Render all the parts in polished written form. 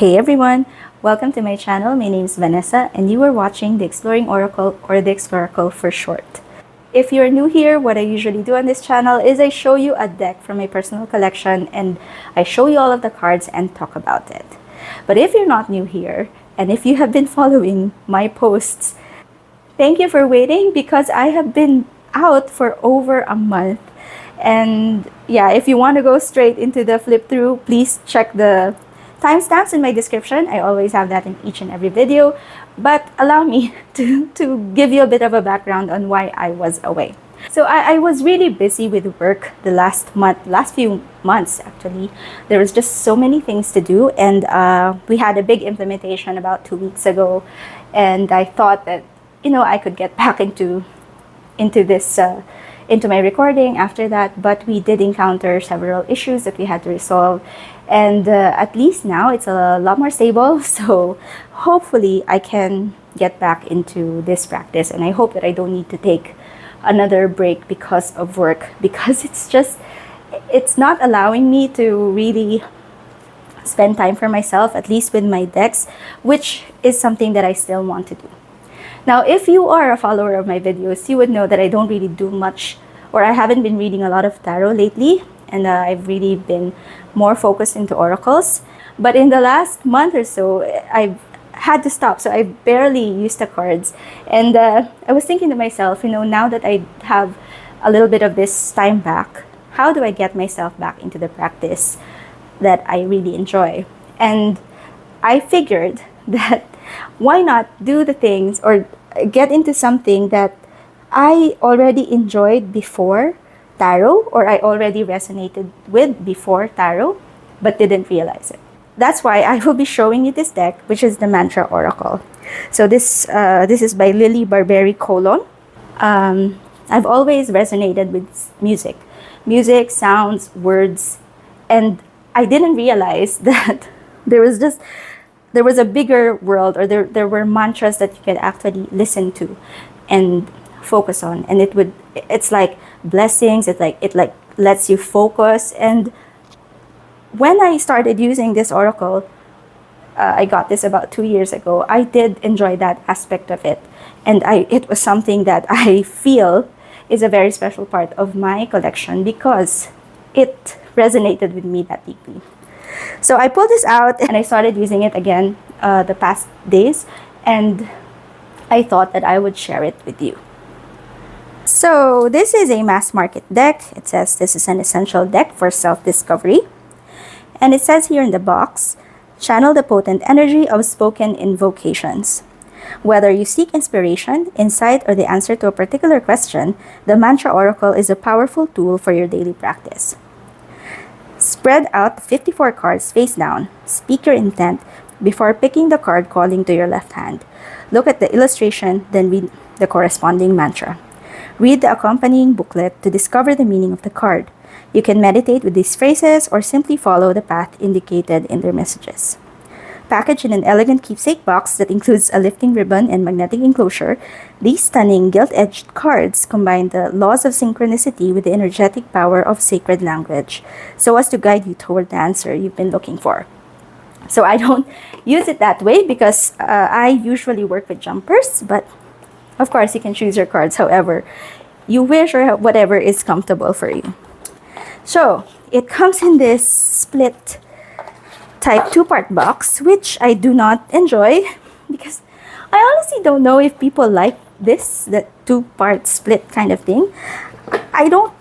Hey everyone, welcome to my channel. My name is Vanessa and you are watching the Exploring Oracle, or the Exploracle for short. If you're new here, what I usually do on this channel is I show you a deck from my personal collection and I show you all of the cards and talk about it. But if you're not new here, and if you have been following my posts, thank you for waiting because I have been out for over a month. And yeah, if you want to go straight into the flip through, please check the timestamps in my description. I always have that in each and every video. But allow me to give you a bit of a background on why I was away. So I was really busy with work the last few months actually. There was just so many things to do, and we had a big implementation about 2 weeks ago, and I thought that I could get back into my recording after that, but we did encounter several issues that we had to resolve, and at least now it's a lot more stable. So hopefully I can get back into this practice, and I hope that I don't need to take another break because of work, because it's not allowing me to really spend time for myself, at least with my decks, which is something that I still want to do. Now, if you are a follower of my videos, you would know that I don't really do much, or I haven't been reading a lot of tarot lately, and I've really been more focused into oracles. But in the last month or so, I've had to stop, so I barely used the cards. And I was thinking to myself, now that I have a little bit of this time back, how do I get myself back into the practice that I really enjoy? And I figured that why not do the things or get into something that I already enjoyed before tarot, or I already resonated with before tarot, but didn't realize it. That's why I will be showing you this deck, which is the Mantra Oracle. So this is by Lily Barberi Colon. I've always resonated with music, sounds, words, and I didn't realize that there was a bigger world, or there were mantras that you could actually listen to and focus on, and it's like blessings. It lets you focus. And when I started using this oracle, I got this about 2 years ago. I did enjoy that aspect of it, and it was something that I feel is a very special part of my collection because it resonated with me that deeply. So I pulled this out and I started using it again the past days, and I thought that I would share it with you. So this is a mass market deck. It says this is an essential deck for self-discovery. And it says here in the box, channel the potent energy of spoken invocations. Whether you seek inspiration, insight, or the answer to a particular question, the Mantra Oracle is a powerful tool for your daily practice. Spread out 54 cards face down. Speak your intent before picking the card calling to your left hand. Look at the illustration, then read the corresponding mantra. Read the accompanying booklet to discover the meaning of the card. You can meditate with these phrases or simply follow the path indicated in their messages. Packaged in an elegant keepsake box that includes a lifting ribbon and magnetic enclosure, these stunning gilt-edged cards combine the laws of synchronicity with the energetic power of sacred language, so as to guide you toward the answer you've been looking for. So I don't use it that way because I usually work with jumpers, but of course you can choose your cards however you wish, or whatever is comfortable for you. So it comes in this split type 2-part box, which I do not enjoy because I honestly don't know if people like this, the 2-part split kind of thing. I don't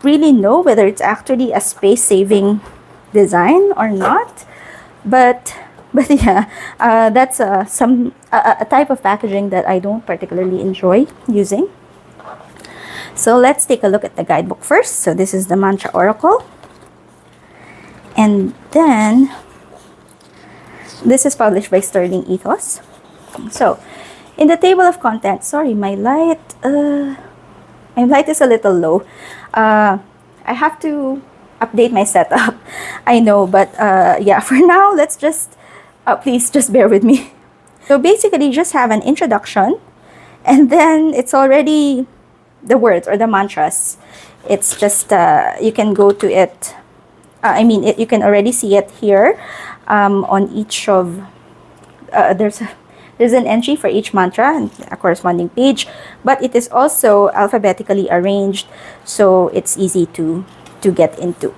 really know whether it's actually a space-saving design or not, but yeah, that's a type of packaging that I don't particularly enjoy using. So let's take a look at the guidebook first. So this is the Mantra Oracle, and then this is published by Sterling Ethos. So in the table of contents, sorry, my light is a little low. I have to update my setup. I know, but yeah, for now, let's just please just bear with me. So basically, just have an introduction, and then it's already the words or the mantras. It's just you can go to it. You can already see it here. on each of there's an entry for each mantra and a corresponding page, but it is also alphabetically arranged, so it's easy to get into.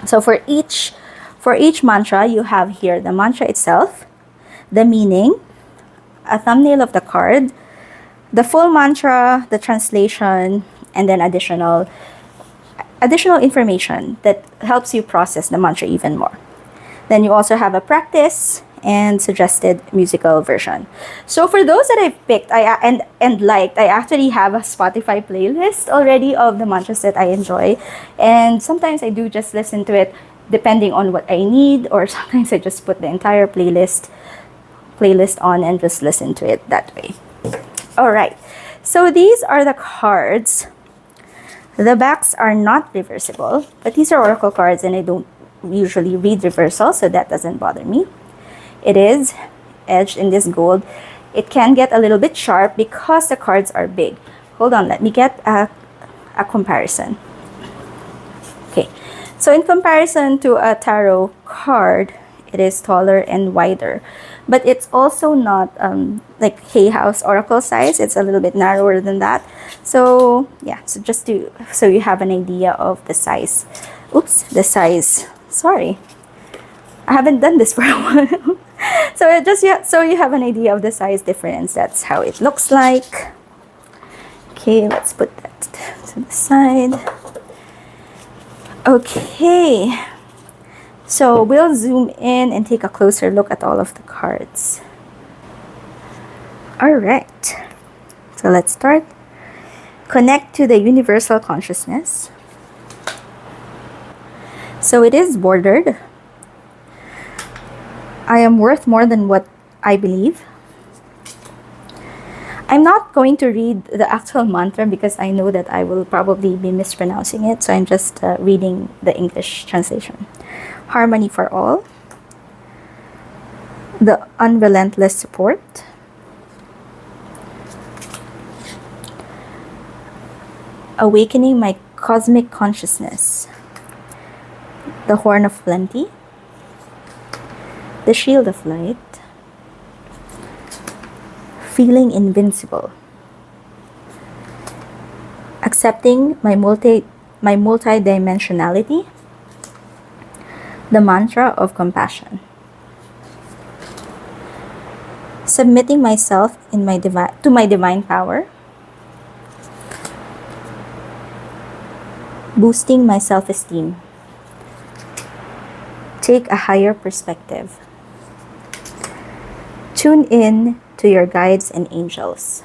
So for each mantra, you have here the mantra itself, the meaning, a thumbnail of the card, the full mantra, the translation, and then additional information that helps you process the mantra even more. Then you also have a practice and suggested musical version. So for those that I've picked and liked, I actually have a Spotify playlist already of the mantras that I enjoy, and sometimes I do just listen to it depending on what I need, or sometimes I just put the entire playlist on and just listen to it that way. All right, so these are the cards. The backs are not reversible, but these are oracle cards and I don't usually read reversal, so that doesn't bother me. It is edged in this gold. It can get a little bit sharp because the cards are big. Hold on, let me get a comparison. Okay, so in comparison to a tarot card, it is taller and wider, but it's also not like Hay House oracle size. It's a little bit narrower than that. So yeah, so just so you have an idea of the size. Oops, the size. Sorry, I haven't done this for a while. So you have an idea of the size difference. That's how it looks like. Okay, let's put that to the side. Okay, so we'll zoom in and take a closer look at all of the cards. All right, so let's start. Connect to the universal consciousness. So it is bordered. I am worth more than what I believe. I'm not going to read the actual mantra because I know that I will probably be mispronouncing it, so I'm just reading the English translation. Harmony for all. The unrelentless support. Awakening my cosmic consciousness. The horn of plenty. The shield of light. Feeling invincible. Accepting my multi-dimensionality. The mantra of compassion. Submitting myself to my divine power. Boosting my self-esteem. Take a higher perspective. Tune in to your guides and angels.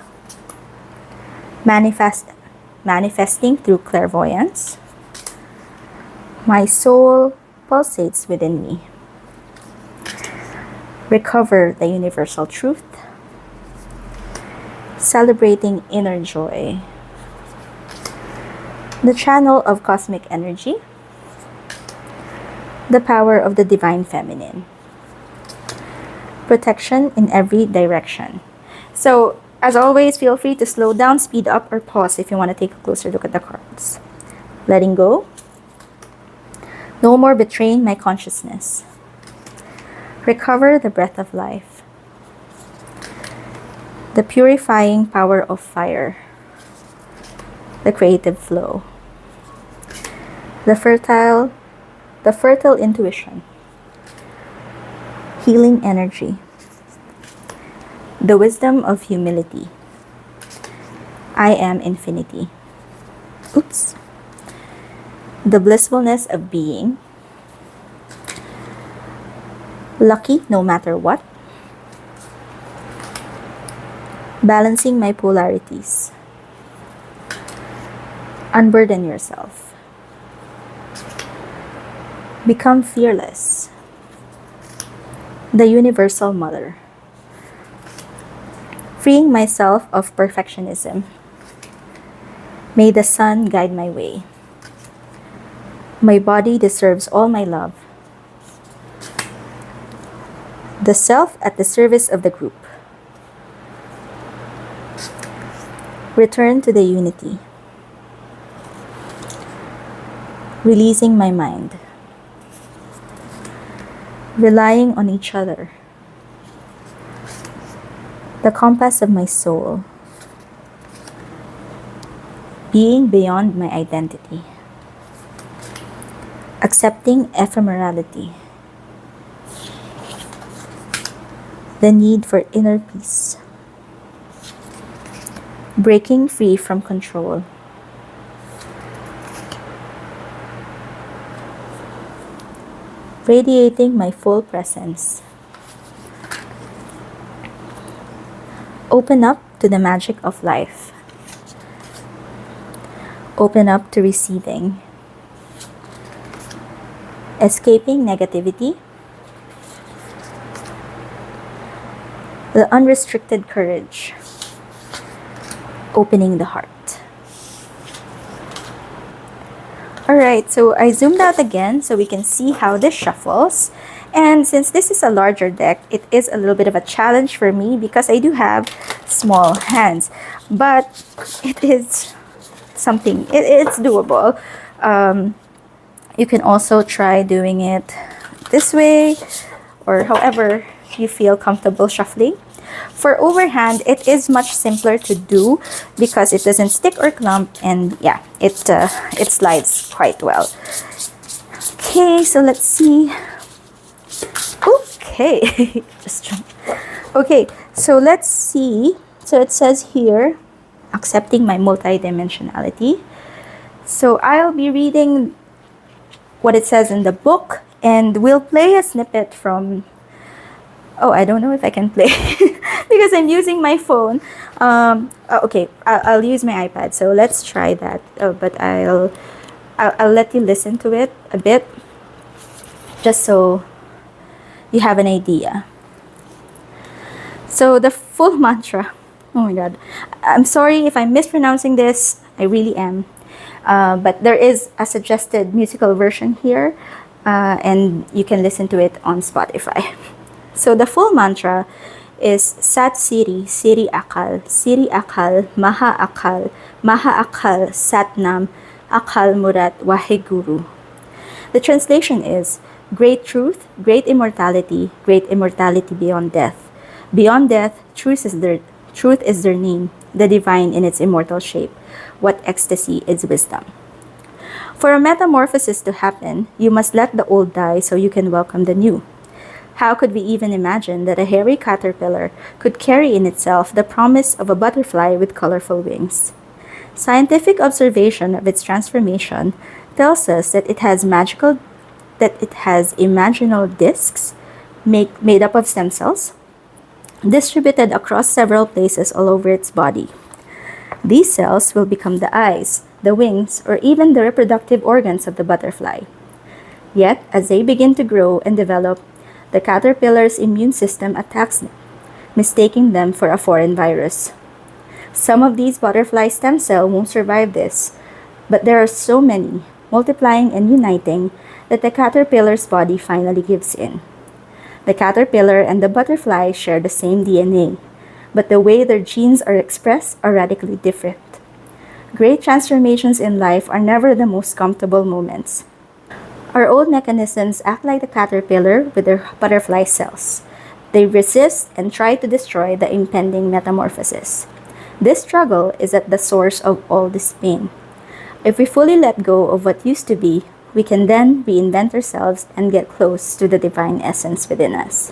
Manifesting through clairvoyance. My soul pulsates within me. Recover the universal truth. Celebrating inner joy. The channel of cosmic energy. The power of the divine feminine. Protection in every direction. So, as always, feel free to slow down, speed up, or pause if you want to take a closer look at the cards. Letting go. No more betraying my consciousness. Recover the breath of life. The purifying power of fire. The creative flow. The fertile intuition. Healing energy. The wisdom of humility. I am infinity. Oops. The blissfulness of being. Lucky no matter what. Balancing my polarities. Unburden yourself. Become fearless. The universal mother. Freeing myself of perfectionism. May the sun guide my way. My body deserves all my love. The self at the service of the group. Return to the unity. Releasing my mind. relying on each other, the compass of my soul, being beyond my identity, accepting ephemerality, the need for inner peace, breaking free from control, radiating my full presence, open up to the magic of life, open up to receiving, escaping negativity, the unrestricted courage, opening the heart. Alright, so I zoomed out again so we can see how this shuffles. And since this is a larger deck, it is a little bit of a challenge for me because I do have small hands. But it is something, it's doable. You can also try doing it this way or however you feel comfortable shuffling. For overhand, it is much simpler to do because it doesn't stick or clump, and yeah, it slides quite well. Okay, so let's see. Okay, just jump. Okay, so let's see. So it says here, accepting my multidimensionality. So I'll be reading what it says in the book, and we'll play a snippet from. Oh, I don't know if I can play because I'm using my phone. Okay, I'll use my iPad. So let's try that. But I'll let you listen to it a bit, just so you have an idea. So the full mantra. Oh my God, I'm sorry if I'm mispronouncing this. I really am. But there is a suggested musical version here, and you can listen to it on Spotify. So the full mantra is Sat Siri, Siri Akal, Maha Akal, Sat Nam, Akal Murat, Waheguru. The translation is great truth, great immortality beyond death. Beyond death, truth is their name, the divine in its immortal shape. What ecstasy is wisdom. For a metamorphosis to happen, you must let the old die so you can welcome the new. How could we even imagine that a hairy caterpillar could carry in itself the promise of a butterfly with colorful wings? Scientific observation of its transformation tells us that it has imaginal discs made up of stem cells distributed across several places all over its body. These cells will become the eyes, the wings, or even the reproductive organs of the butterfly. Yet, as they begin to grow and develop, the caterpillar's immune system attacks them, mistaking them for a foreign virus. Some of these butterfly stem cells won't survive this, but there are so many, multiplying and uniting, that the caterpillar's body finally gives in. The caterpillar and the butterfly share the same DNA, but the way their genes are expressed are radically different. Great transformations in life are never the most comfortable moments. Our old mechanisms act like the caterpillar with their butterfly cells. They resist and try to destroy the impending metamorphosis. This struggle is at the source of all this pain. If we fully let go of what used to be, we can then reinvent ourselves and get close to the divine essence within us.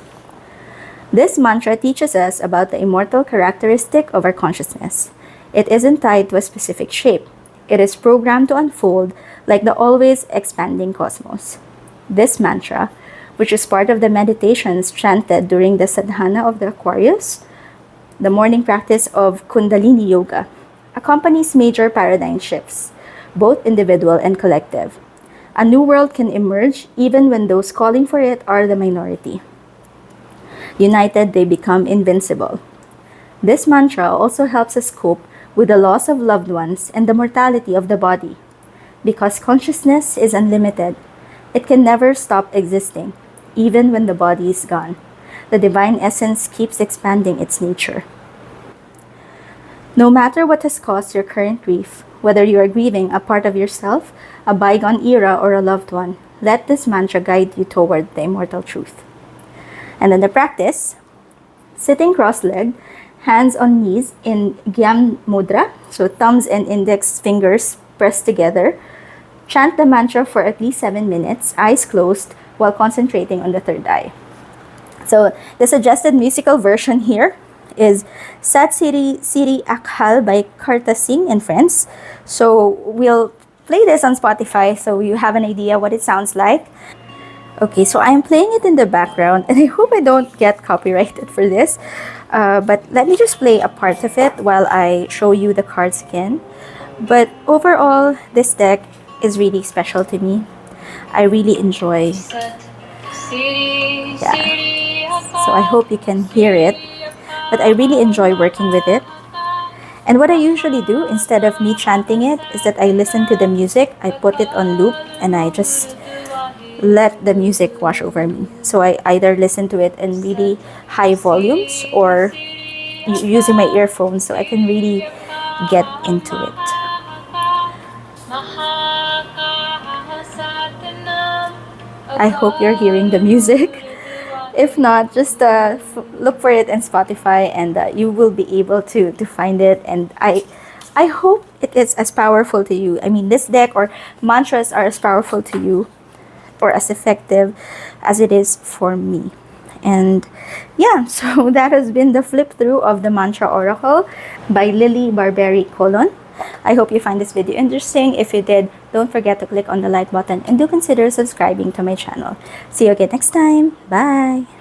This mantra teaches us about the immortal characteristic of our consciousness. It isn't tied to a specific shape. It is programmed to unfold like the always expanding cosmos. This mantra, which is part of the meditations chanted during the sadhana of the Aquarius, the morning practice of Kundalini Yoga, accompanies major paradigm shifts, both individual and collective. A new world can emerge even when those calling for it are the minority. United, they become invincible. This mantra also helps us cope with the loss of loved ones and the mortality of the body. Because consciousness is unlimited, it can never stop existing, even when the body is gone. The divine essence keeps expanding its nature. No matter what has caused your current grief, whether you are grieving a part of yourself, a bygone era, or a loved one, let this mantra guide you toward the immortal truth. And then the practice, sitting cross-legged, hands on knees in Gyam Mudra, so thumbs and index fingers pressed together. Chant the mantra for at least 7 minutes, eyes closed, while concentrating on the third eye. So the suggested musical version here is Sat Siri Siri Akhal by Karta Singh and friends. So we'll play this on Spotify so you have an idea what it sounds like. Okay, so I'm playing it in the background and I hope I don't get copyrighted for this. But let me just play a part of it while I show you the cards again. But overall, this deck is really special to me. I really enjoy. Yeah. So I hope you can hear it. But I really enjoy working with it. And what I usually do, instead of me chanting it, is that I listen to the music, I put it on loop, and I just let the music wash over me. So I either listen to it in really high volumes or using my earphones so I can really get into it. I hope you're hearing the music. If not, just look for it in Spotify and you will be able to find it. And I hope it is as powerful to you. I mean, this deck or mantras are as powerful to you or as effective as it is for me. And yeah, so that has been the flip through of the Mantra Oracle by Lily Barberi Colon. I hope you find this video interesting. If you did, don't forget to click on the like button and do consider subscribing to my channel. See you again next time. Bye!